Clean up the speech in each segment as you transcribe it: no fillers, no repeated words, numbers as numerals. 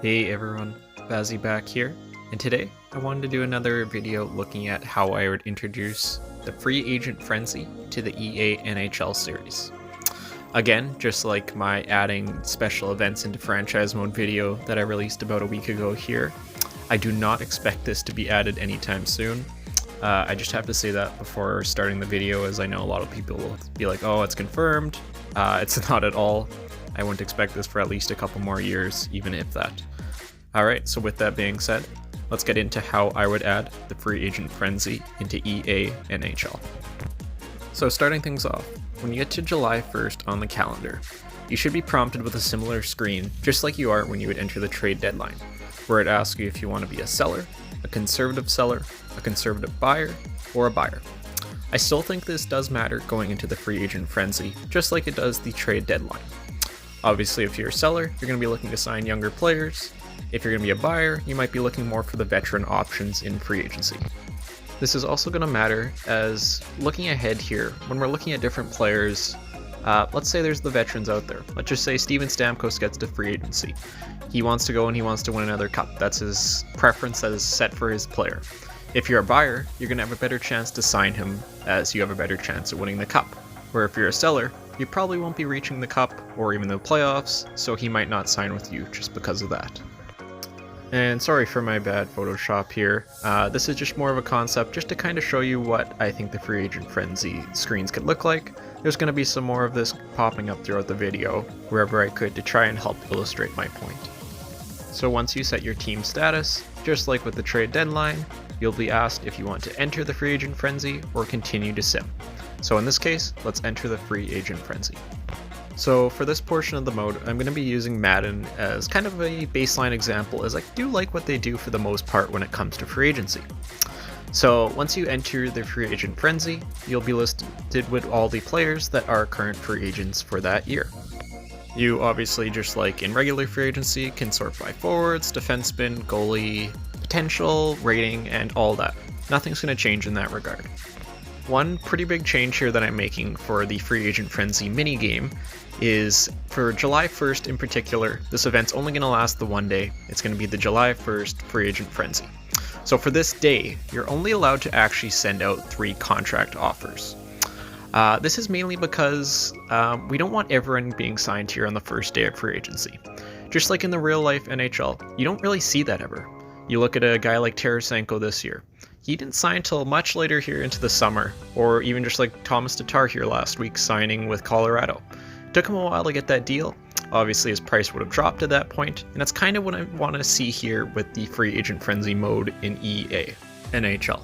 Hey everyone, Vazzy back here, and today I wanted to do another video looking at how I would introduce the free agent frenzy to the EA NHL series. Again, just like my adding special events into franchise mode video that I released about a week ago here, I do not expect this to be added anytime soon. I just have to say that before starting the video, as I know a lot of people will be like, oh, it's confirmed. It's not at all. I wouldn't expect this for at least a couple more years, even if that. Alright, so with that being said, let's get into how I would add the free agent frenzy into EA NHL. So starting things off, when you get to July 1st on the calendar, you should be prompted with a similar screen, just like you are when you would enter the trade deadline, where it asks you if you want to be a seller, a conservative buyer, or a buyer. I still think this does matter going into the free agent frenzy, just like it does the trade deadline. Obviously, if you're a seller, you're going to be looking to sign younger players. If you're going to be a buyer, you might be looking more for the veteran options in free agency. This is also going to matter as looking ahead here, when we're looking at different players, let's say there's the veterans out there. Let's just say Steven Stamkos gets to free agency. He wants to go and he wants to win another cup. That's his preference that is set for his player. If you're a buyer, you're going to have a better chance to sign him as you have a better chance of winning the cup. Where if you're a seller, you probably won't be reaching the cup or even the playoffs, so he might not sign with you just because of that. And sorry for my bad Photoshop here. This is just more of a concept just to kind of show you what I think the free agent frenzy screens could look like. There's going to be some more of this popping up throughout the video, wherever I could, to try and help illustrate my point. So once you set your team status, just like with the trade deadline, you'll be asked if you want to enter the free agent frenzy or continue to sim. So in this case, let's enter the free agent frenzy. So for this portion of the mode, I'm going to be using Madden as kind of a baseline example, as I do like what they do for the most part when it comes to free agency. So once you enter the free agent frenzy, you'll be listed with all the players that are current free agents for that year. You obviously, just like in regular free agency, can sort by forwards, defenseman, goalie, potential, rating, and all that. Nothing's going to change in that regard. One pretty big change here that I'm making for the free agent frenzy minigame is for July 1st in particular, this event's only going to last the one day. It's going to be the July 1st free agent frenzy. So for this day, you're only allowed to actually send out 3 contract offers. This is mainly because we don't want everyone being signed here on the first day of free agency. Just like in the real life NHL, you don't really see that ever. You look at a guy like Tarasenko this year. He didn't sign until much later here into the summer, or even just like Thomas Tatar here last week signing with Colorado. Took him a while to get that deal. Obviously his price would have dropped at that point, and that's kind of what I want to see here with the free agent frenzy mode in EA NHL.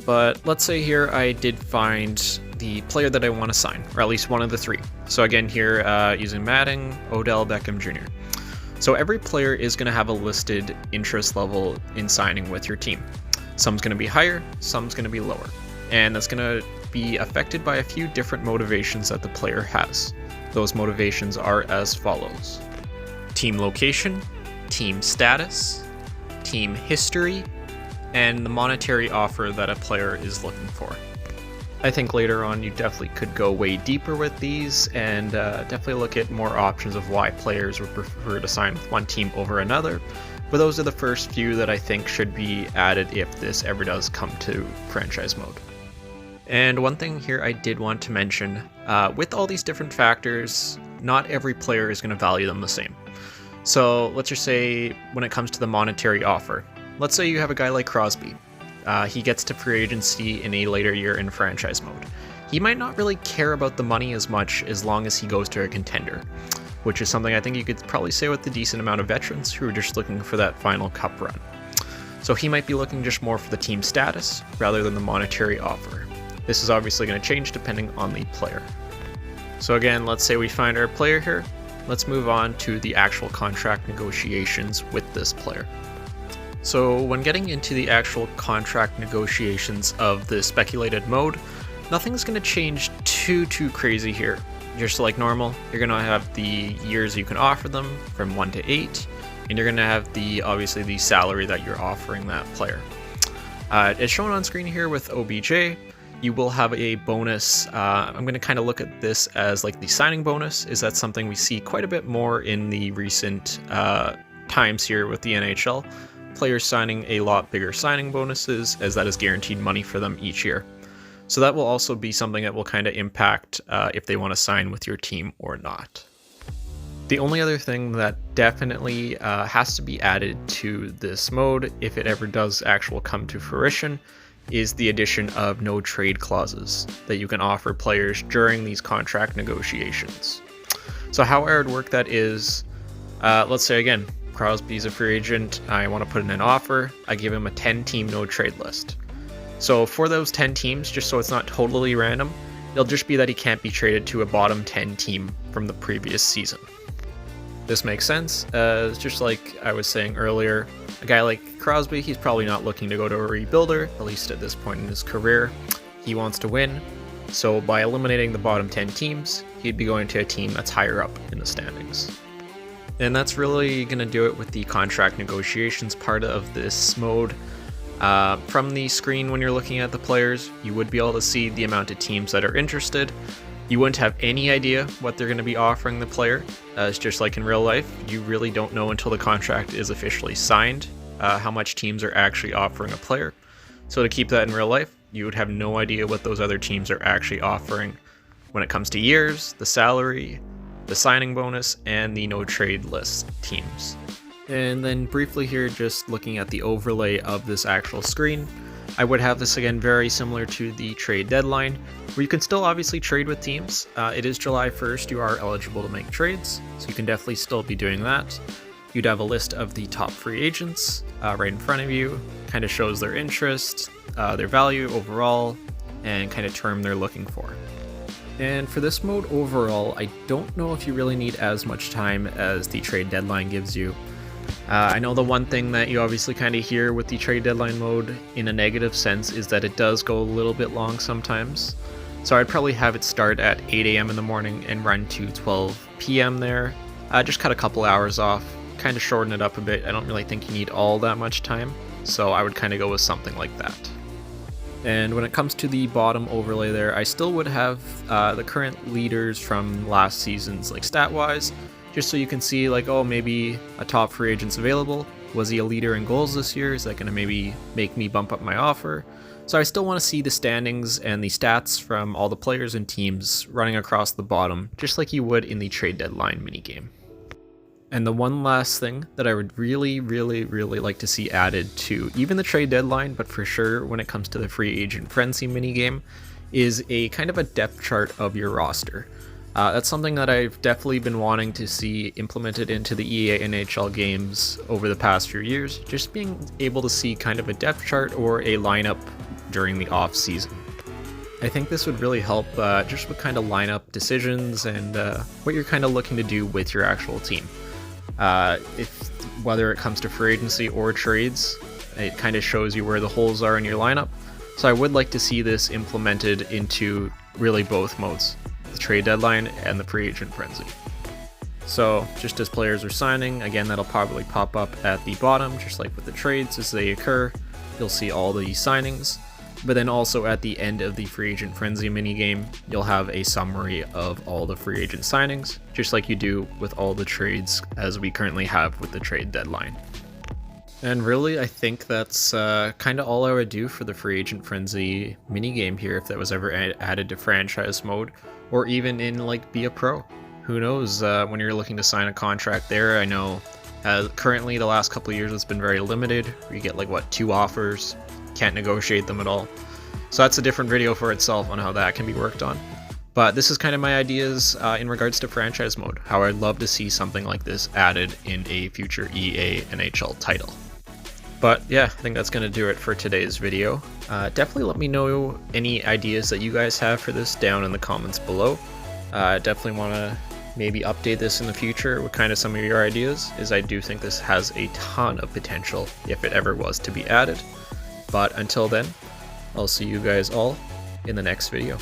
But let's say here I did find the player that I want to sign, or at least one of the 3. So again here, using Madden, Odell Beckham Jr. So every player is going to have a listed interest level in signing with your team. Some's going to be higher, some's going to be lower. And that's going to be affected by a few different motivations that the player has. Those motivations are as follows: team location, team status, team history, and the monetary offer that a player is looking for. I think later on you definitely could go way deeper with these and definitely look at more options of why players would prefer to sign with one team over another. But those are the first few that I think should be added if this ever does come to franchise mode. And one thing here I did want to mention, with all these different factors, not every player is going to value them the same. So let's just say when it comes to the monetary offer, let's say you have a guy like Crosby. He gets to free agency in a later year in franchise mode. He might not really care about the money as much as long as he goes to a contender, which is something I think you could probably say with a decent amount of veterans who are just looking for that final cup run. So he might be looking just more for the team status rather than the monetary offer. This is obviously going to change depending on the player. So again, let's say we find our player here. Let's move on to the actual contract negotiations with this player. So when getting into the actual contract negotiations of the speculated mode, nothing's going to change too crazy here. Just like normal, you're going to have the years you can offer them from 1 to 8, and you're going to have obviously the salary that you're offering that player. As shown on screen here with OBJ, you will have a bonus. I'm going to kind of look at this as like the signing bonus. Is that something we see quite a bit more in the recent times here with the NHL, players signing a lot bigger signing bonuses, as that is guaranteed money for them each year. So that will also be something that will kind of impact if they want to sign with your team or not. The only other thing that definitely has to be added to this mode, if it ever does actually come to fruition, is the addition of no trade clauses that you can offer players during these contract negotiations. So how I would work that is, let's say again, Crosby's a free agent, I want to put in an offer, I give him a 10-team no trade list. So for those 10 teams, just so it's not totally random, it'll just be that he can't be traded to a bottom 10 team from the previous season. This makes sense, as just like I was saying earlier, a guy like Crosby, he's probably not looking to go to a rebuilder, at least at this point in his career. He wants to win, so by eliminating the bottom 10 teams, he'd be going to a team that's higher up in the standings. And that's really going to do it with the contract negotiations part of this mode. From the screen when you're looking at the players, you would be able to see the amount of teams that are interested. You wouldn't have any idea what they're going to be offering the player. It's just like in real life, you really don't know until the contract is officially signed how much teams are actually offering a player. So to keep that in real life, you would have no idea what those other teams are actually offering when it comes to years, the salary, the signing bonus, and the no trade list teams. And then briefly here, just looking at the overlay of this actual screen, I would have this again very similar to the trade deadline, where you can still obviously trade with teams. It is July 1st, you are eligible to make trades, so you can definitely still be doing that. You'd have a list of the top free agents right in front of you, kind of shows their interest, their value overall, and kind of term they're looking for. And for this mode overall, I don't know if you really need as much time as the trade deadline gives you. I know the one thing that you obviously kind of hear with the trade deadline mode in a negative sense is that it does go a little bit long sometimes. So I'd probably have it start at 8 a.m. in the morning and run to 12 p.m. there. Just cut a couple hours off, kind of shorten it up a bit. I don't really think you need all that much time, so I would kind of go with something like that. And when it comes to the bottom overlay there, I still would have the current leaders from last season's like stat-wise, just so you can see like, oh, maybe a top free agent's available. Was he a leader in goals this year? Is that going to maybe make me bump up my offer? So I still want to see the standings and the stats from all the players and teams running across the bottom, just like you would in the trade deadline minigame. And the one last thing that I would really like to see added to even the trade deadline, but for sure when it comes to the free agent frenzy minigame, is a kind of a depth chart of your roster. That's something that I've definitely been wanting to see implemented into the EA NHL games over the past few years, just being able to see kind of a depth chart or a lineup during the off season. I think this would really help just with kind of lineup decisions and what you're kind of looking to do with your actual team. Whether it comes to free agency or trades, it kind of shows you where the holes are in your lineup. So I would like to see this implemented into really both modes, the trade deadline and the free agent frenzy. So just as players are signing, again, that'll probably pop up at the bottom, just like with the trades as they occur. You'll see all the signings, but then also at the end of the free agent frenzy minigame, you'll have a summary of all the free agent signings, just like you do with all the trades as we currently have with the trade deadline. And really, I think that's kind of all I would do for the free agent frenzy minigame here if that was ever added to franchise mode, or even in like Be a Pro. Who knows, when you're looking to sign a contract there, I know currently the last couple of years it's been very limited, where you get like, what, 2 offers, can't negotiate them at all. So that's a different video for itself on how that can be worked on. But this is kind of my ideas in regards to franchise mode, how I'd love to see something like this added in a future EA NHL title. But yeah, I think that's going to do it for today's video. Definitely let me know any ideas that you guys have for this down in the comments below. Definitely want to maybe update this in the future with kind of some of your ideas, as I do think this has a ton of potential if it ever was to be added. But until then, I'll see you guys all in the next video.